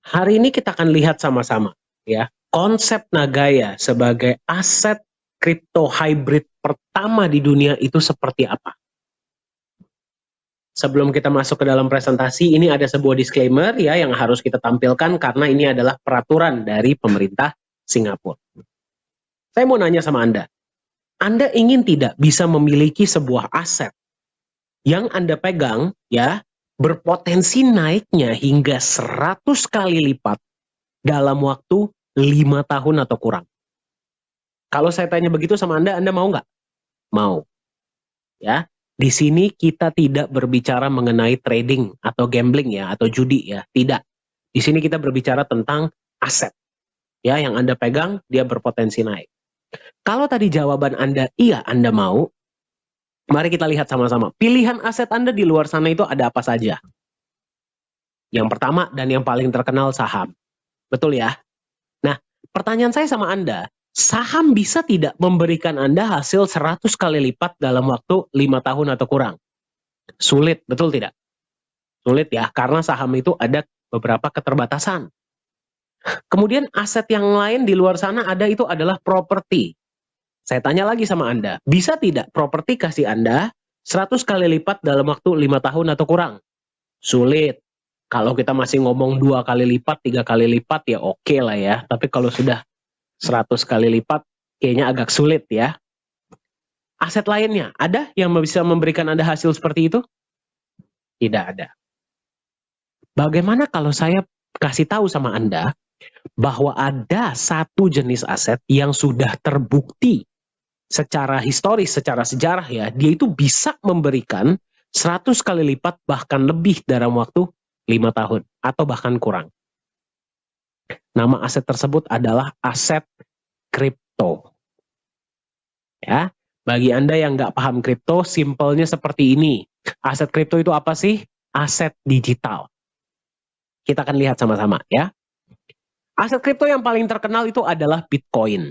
Hari ini kita akan lihat sama-sama ya, konsep Nagaya sebagai aset kripto hybrid pertama di dunia itu seperti apa. Sebelum kita masuk ke dalam presentasi, ini ada sebuah disclaimer ya yang harus kita tampilkan karena ini adalah peraturan dari pemerintah Singapura. Saya mau nanya sama Anda ingin tidak bisa memiliki sebuah aset yang Anda pegang ya, berpotensi naiknya hingga 100 kali lipat dalam waktu 5 tahun atau kurang. Kalau saya tanya begitu sama Anda mau nggak? Mau. Ya, di sini kita tidak berbicara mengenai trading atau gambling ya, atau judi ya, tidak. Di sini kita berbicara tentang aset. Ya, yang Anda pegang, dia berpotensi naik. Kalau tadi jawaban Anda, iya Anda mau, mari kita lihat sama-sama. Pilihan aset Anda di luar sana itu ada apa saja? Yang pertama dan yang paling terkenal saham. Betul ya? Nah, pertanyaan saya sama Anda, saham bisa tidak memberikan Anda hasil 100 kali lipat dalam waktu 5 tahun atau kurang? Sulit, betul tidak? Sulit ya, karena saham itu ada beberapa keterbatasan. Kemudian aset yang lain di luar sana ada itu adalah properti. Saya tanya lagi sama Anda, bisa tidak properti kasih Anda 100 kali lipat dalam waktu 5 tahun atau kurang? Sulit. Kalau kita masih ngomong 2 kali lipat, 3 kali lipat ya oke lah ya. Tapi kalau sudah 100 kali lipat kayaknya agak sulit ya. Aset lainnya, ada yang bisa memberikan Anda hasil seperti itu? Tidak ada. Bagaimana kalau saya kasih tahu sama Anda bahwa ada satu jenis aset yang sudah terbukti secara historis, secara sejarah ya, dia itu bisa memberikan 100 kali lipat bahkan lebih dalam waktu 5 tahun atau bahkan kurang. Nama aset tersebut adalah aset kripto. Ya, bagi Anda yang nggak paham kripto, simpelnya seperti ini. Aset kripto itu apa sih? Aset digital. Kita akan lihat sama-sama ya. Aset kripto yang paling terkenal itu adalah Bitcoin.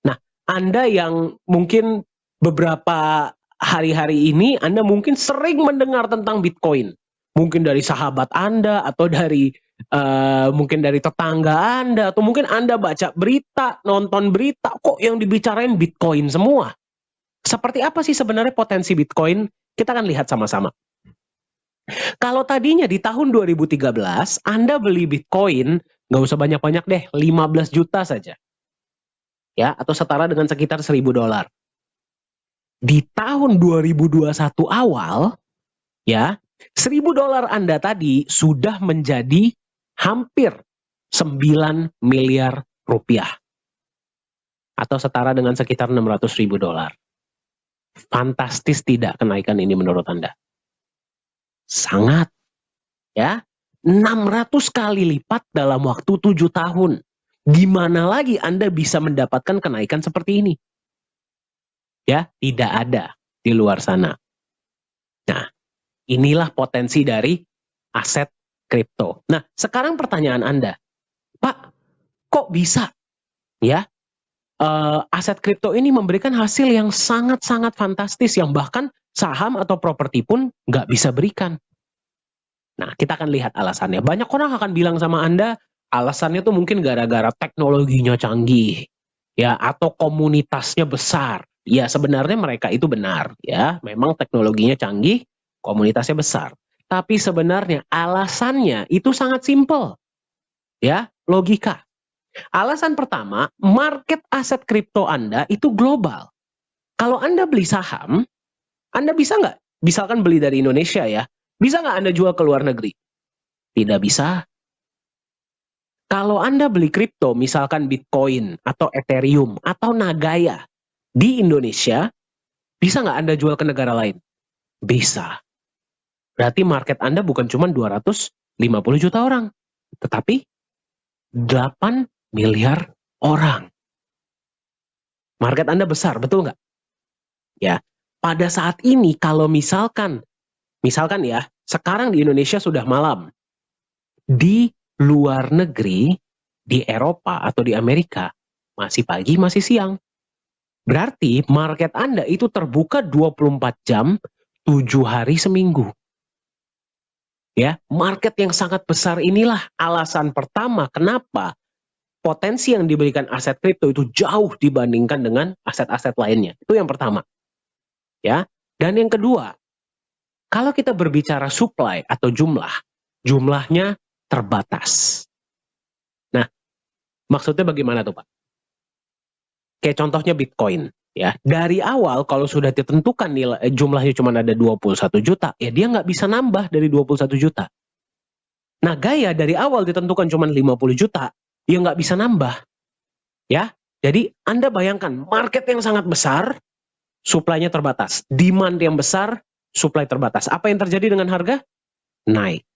Nah, Anda yang mungkin beberapa hari-hari ini, Anda mungkin sering mendengar tentang Bitcoin. Mungkin dari sahabat Anda, atau dari mungkin dari tetangga Anda, atau mungkin Anda baca berita, nonton berita, kok yang dibicarain Bitcoin semua. Seperti apa sih sebenarnya potensi Bitcoin? Kita akan lihat sama-sama. Kalau tadinya di tahun 2013, Anda beli Bitcoin, nggak usah banyak-banyak deh, 15 juta saja. Ya, atau setara dengan sekitar $1.000. Di tahun 2021 awal, ya, $1.000 Anda tadi sudah menjadi hampir 9 miliar rupiah. Atau setara dengan sekitar $600.000. Fantastis tidak kenaikan ini menurut Anda? Sangat. Ya, 600 kali lipat dalam waktu 7 tahun. Gimana lagi Anda bisa mendapatkan kenaikan seperti ini? Ya, tidak ada di luar sana. Nah, inilah potensi dari aset kripto. Nah, sekarang pertanyaan Anda, Pak, kok bisa ya aset kripto ini memberikan hasil yang sangat-sangat fantastis yang bahkan saham atau properti pun nggak bisa berikan? Nah, kita akan lihat alasannya. Banyak orang akan bilang sama Anda, alasannya tuh mungkin gara-gara teknologinya canggih, ya, atau komunitasnya besar. Ya, sebenarnya mereka itu benar, ya. Memang teknologinya canggih, komunitasnya besar. Tapi sebenarnya alasannya itu sangat simpel, ya, logika. Alasan pertama, market aset kripto Anda itu global. Kalau Anda beli saham, Anda bisa nggak, misalkan beli dari Indonesia ya, bisa nggak Anda jual ke luar negeri? Tidak bisa. Kalau Anda beli kripto, misalkan Bitcoin, atau Ethereum, atau Nagaya, di Indonesia, bisa nggak Anda jual ke negara lain? Bisa. Berarti market Anda bukan cuma 250 juta orang, tetapi 8 miliar orang. Market Anda besar, betul nggak? Ya, pada saat ini kalau misalkan ya, sekarang di Indonesia sudah malam. Di luar negeri, di Eropa atau di Amerika, masih pagi, masih siang. Berarti market Anda itu terbuka 24 jam, 7 hari seminggu. Ya, market yang sangat besar inilah alasan pertama kenapa potensi yang diberikan aset kripto itu jauh dibandingkan dengan aset-aset lainnya. Itu yang pertama. Ya. Dan yang kedua, kalau kita berbicara supply atau jumlahnya terbatas. Nah, maksudnya bagaimana tuh, Pak? Kayak contohnya Bitcoin. Ya, dari awal kalau sudah ditentukan nilai jumlahnya cuma ada 21 juta, ya dia nggak bisa nambah dari 21 juta. Nah, gaya dari awal ditentukan cuma 50 juta, ya nggak bisa nambah. Ya, jadi Anda bayangkan, market yang sangat besar, supply-nya terbatas. Demand yang besar, supply terbatas. Apa yang terjadi dengan harga? Naik.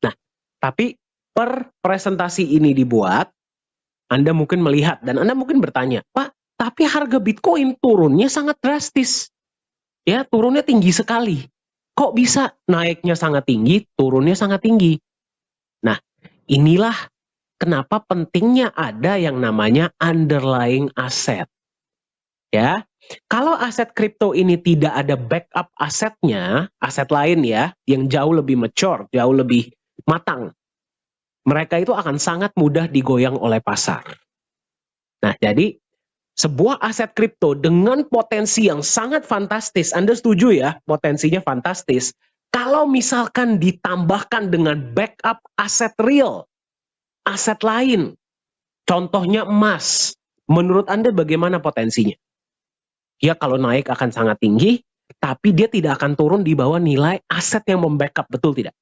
Nah, tapi per presentasi ini dibuat, Anda mungkin melihat, dan Anda mungkin bertanya, Pak, tapi harga Bitcoin turunnya sangat drastis. Ya, turunnya tinggi sekali. Kok bisa naiknya sangat tinggi, turunnya sangat tinggi? Nah, inilah kenapa pentingnya ada yang namanya underlying asset. Ya, kalau aset kripto ini tidak ada backup asetnya, aset lain ya, yang jauh lebih mature, jauh lebih matang, mereka itu akan sangat mudah digoyang oleh pasar. Nah, jadi sebuah aset kripto dengan potensi yang sangat fantastis, Anda setuju ya, potensinya fantastis. Kalau misalkan ditambahkan dengan backup aset real, aset lain, contohnya emas, menurut Anda bagaimana potensinya? Ya, kalau naik akan sangat tinggi, tapi dia tidak akan turun di bawah nilai aset yang membackup, betul tidak?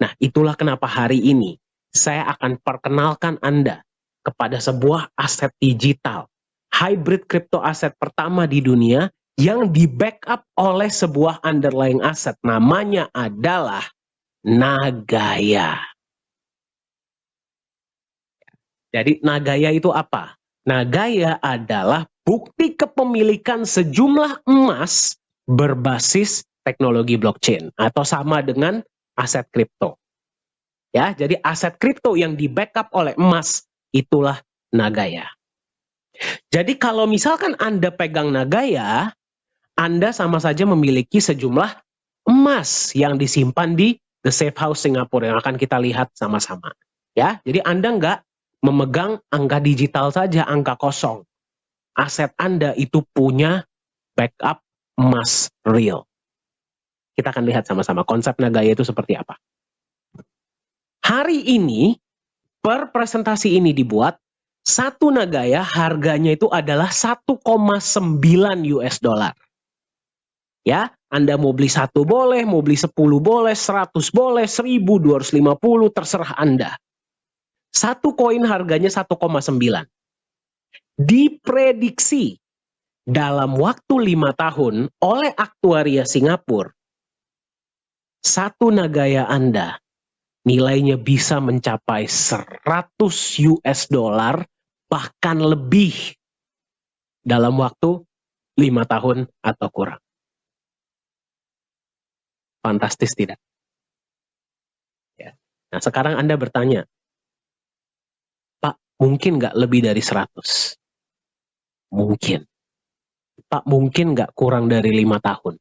Nah, itulah kenapa hari ini saya akan perkenalkan Anda kepada sebuah aset digital, hybrid crypto aset pertama di dunia yang di-backup oleh sebuah underlying asset. Namanya adalah Nagaya. Jadi Nagaya itu apa? Nagaya adalah bukti kepemilikan sejumlah emas berbasis teknologi blockchain atau sama dengan aset kripto. Ya, jadi aset kripto yang di-backup oleh emas itulah Nagaya. Jadi kalau misalkan Anda pegang Nagaya, Anda sama saja memiliki sejumlah emas yang disimpan di The Safe House Singapura yang akan kita lihat sama-sama. Ya, jadi Anda nggak memegang angka digital saja, angka kosong. Aset Anda itu punya backup emas real. Kita akan lihat sama-sama konsep Nagaya itu seperti apa. Hari ini, per presentasi ini dibuat, satu Nagaya harganya itu adalah 1,9 US dollar. Ya, Anda mau beli 1 boleh, mau beli 10 boleh, 100 boleh, 1.000, 250, terserah Anda. Satu koin harganya 1,9. Diprediksi dalam waktu 5 tahun oleh aktuaria Singapura, satu Nagaya Anda nilainya bisa mencapai 100 US dollar, bahkan lebih dalam waktu 5 tahun atau kurang. Fantastis tidak? Ya. Nah, sekarang Anda bertanya, Pak, mungkin nggak lebih dari 100? Mungkin. Pak, mungkin nggak kurang dari 5 tahun?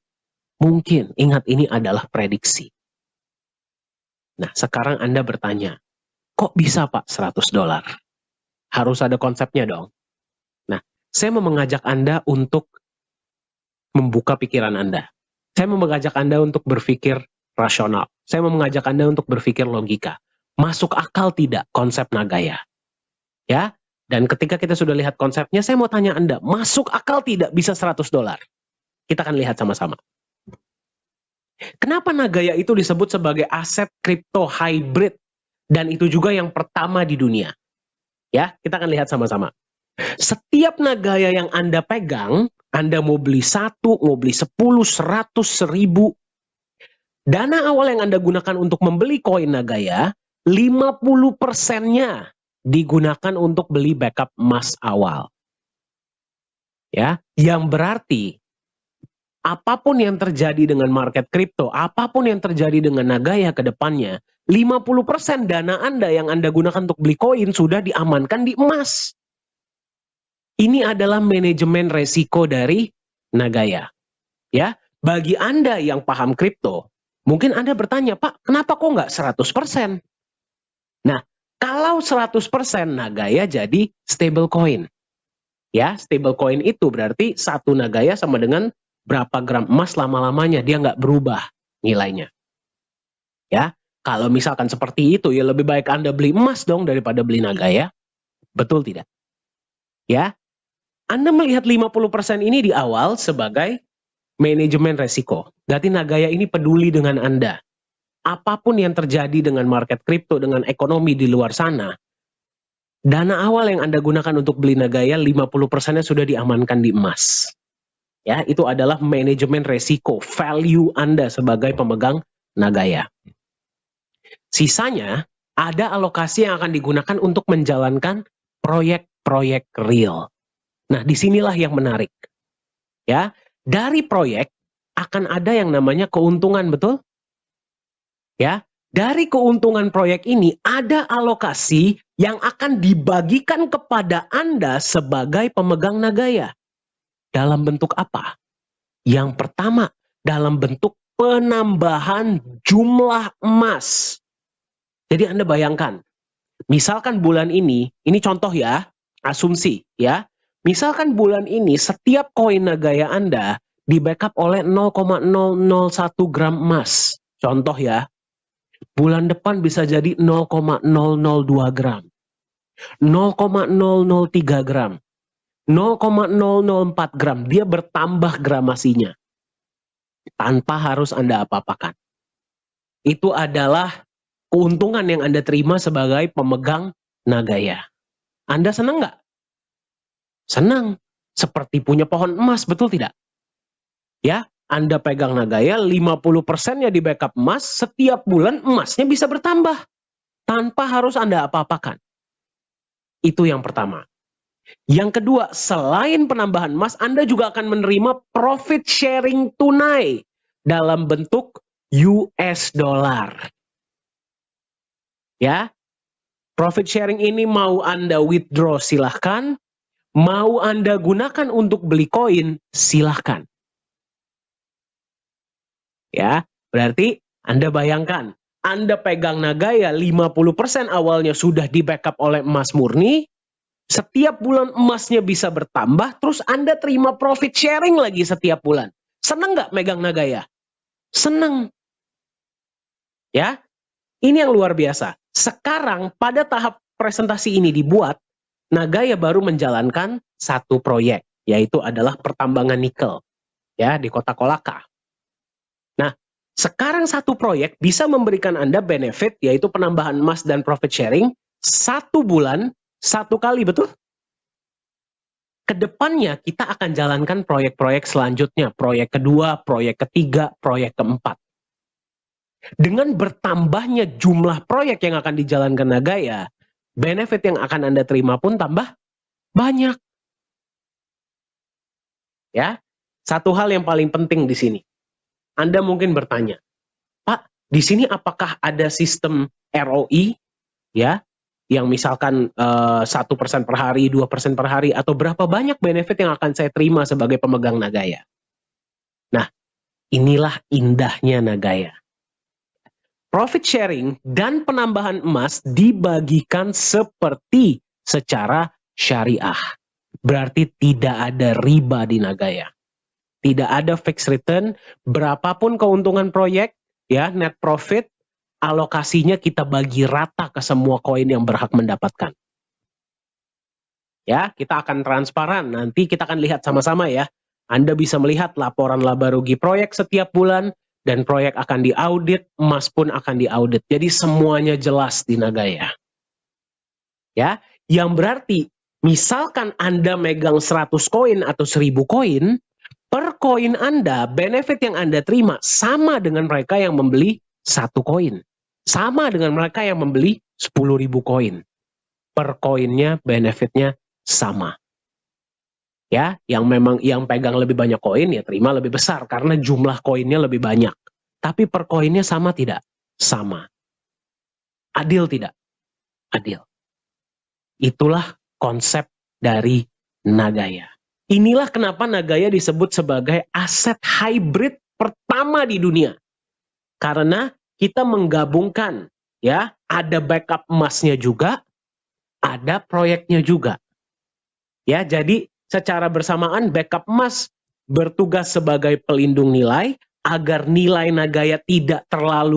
Mungkin. Ingat, ini adalah prediksi. Nah, sekarang Anda bertanya, kok bisa Pak 100 dolar? Harus ada konsepnya dong. Nah, saya mau mengajak Anda untuk membuka pikiran Anda. Saya mau mengajak Anda untuk berpikir rasional. Saya mau mengajak Anda untuk berpikir logika. Masuk akal tidak konsep Nagaya? Ya, dan ketika kita sudah lihat konsepnya, saya mau tanya Anda, masuk akal tidak bisa 100 dolar? Kita akan lihat sama-sama. Kenapa Nagaya itu disebut sebagai aset kripto hybrid? Dan itu juga yang pertama di dunia. Ya, kita akan lihat sama-sama. Setiap Nagaya yang Anda pegang, Anda mau beli 1, mau beli 10, 100, 1000. Dana awal yang Anda gunakan untuk membeli koin Nagaya, 50%-nya digunakan untuk beli backup emas awal. Ya, yang berarti apapun yang terjadi dengan market kripto, apapun yang terjadi dengan Nagaya ke depannya, 50% dana Anda yang Anda gunakan untuk beli koin sudah diamankan di emas. Ini adalah manajemen resiko dari Nagaya. Ya, bagi Anda yang paham kripto, Mungkin Anda bertanya, Pak, kenapa kok nggak 100%? Nah, kalau 100% Nagaya jadi stable coin. Ya, stable coin itu berarti satu Nagaya sama dengan berapa gram emas lama-lamanya, dia nggak berubah nilainya. Ya, kalau misalkan seperti itu, ya lebih baik Anda beli emas dong daripada beli Nagaya. Betul tidak? Ya, Anda melihat 50% ini di awal sebagai manajemen resiko. Berarti Nagaya ini peduli dengan Anda. Apapun yang terjadi dengan market kripto, dengan ekonomi di luar sana, dana awal yang Anda gunakan untuk beli Nagaya, 50%-nya sudah diamankan di emas. Ya, itu adalah manajemen resiko, value Anda sebagai pemegang Nagaya. Sisanya, ada alokasi yang akan digunakan untuk menjalankan proyek-proyek real. Nah, disinilah yang menarik. Ya, dari proyek akan ada yang namanya keuntungan, betul? Ya, dari keuntungan proyek ini ada alokasi yang akan dibagikan kepada Anda sebagai pemegang Nagaya. Dalam bentuk apa? Yang pertama, dalam bentuk penambahan jumlah emas. Jadi Anda bayangkan, misalkan bulan ini contoh ya, asumsi ya. Misalkan bulan ini setiap koin Nagaya Anda di backup oleh 0,001 gram emas. Contoh ya. Bulan depan bisa jadi 0,002 gram, 0,003 gram, 0,004 gram. Dia bertambah gramasinya tanpa harus Anda apa-apakan. Itu adalah keuntungan yang Anda terima sebagai pemegang Nagaya. Anda senang nggak? Senang. Seperti punya pohon emas, betul tidak? Ya, Anda pegang Nagaya, 50%-nya di backup emas, setiap bulan emasnya bisa bertambah tanpa harus Anda apa-apakan. Itu yang pertama. Yang kedua, selain penambahan emas, Anda juga akan menerima profit sharing tunai dalam bentuk US dollar. Ya, profit sharing ini mau Anda withdraw silahkan, mau Anda gunakan untuk beli koin silahkan. Ya, berarti Anda bayangkan, Anda pegang Nagaya 50% awalnya sudah di backup oleh emas murni, setiap bulan emasnya bisa bertambah, terus Anda terima profit sharing lagi setiap bulan. Seneng nggak megang Nagaya? Seneng. Ya, ini yang luar biasa. Sekarang pada tahap presentasi ini dibuat, Nagaya baru menjalankan satu proyek, yaitu adalah pertambangan nikel ya di kota Kolaka. Nah, sekarang satu proyek bisa memberikan Anda benefit, yaitu penambahan emas dan profit sharing, 1 bulan, 1 kali, betul? Kedepannya kita akan jalankan proyek-proyek selanjutnya, proyek kedua, proyek ketiga, proyek keempat. Dengan bertambahnya jumlah proyek yang akan dijalankan Nagaya, benefit yang akan Anda terima pun tambah banyak. Ya, satu hal yang paling penting di sini. Anda mungkin bertanya, Pak, di sini apakah ada sistem ROI, ya, yang misalkan 1% per hari, 2% per hari, atau berapa banyak benefit yang akan saya terima sebagai pemegang Nagaya? Nah, inilah indahnya Nagaya. Profit sharing dan penambahan emas dibagikan secara syariah. Berarti tidak ada riba di Nagaya. Tidak ada fixed return, berapapun keuntungan proyek, ya, net profit, alokasinya kita bagi rata ke semua koin yang berhak mendapatkan. Ya, kita akan transparan, nanti kita akan lihat sama-sama ya. Anda bisa melihat laporan laba rugi proyek setiap bulan, dan proyek akan diaudit, emas pun akan diaudit. Jadi semuanya jelas di Nagaya. Ya, yang berarti, misalkan Anda megang 100 koin atau 1000 koin, per koin Anda, benefit yang Anda terima sama dengan mereka yang membeli 1 koin. Sama dengan mereka yang membeli 10.000 koin. Per koinnya, benefitnya sama. Ya, yang pegang lebih banyak koin, ya terima lebih besar, karena jumlah koinnya lebih banyak. Tapi per koinnya sama tidak? Sama. Adil tidak? Adil. Itulah konsep dari Nagaya. Inilah kenapa Nagaya disebut sebagai aset hybrid pertama di dunia. Karena kita menggabungkan, ya, ada backup emasnya juga, ada proyeknya juga. Ya, jadi secara bersamaan backup emas bertugas sebagai pelindung nilai agar nilai Nagaya tidak terlalu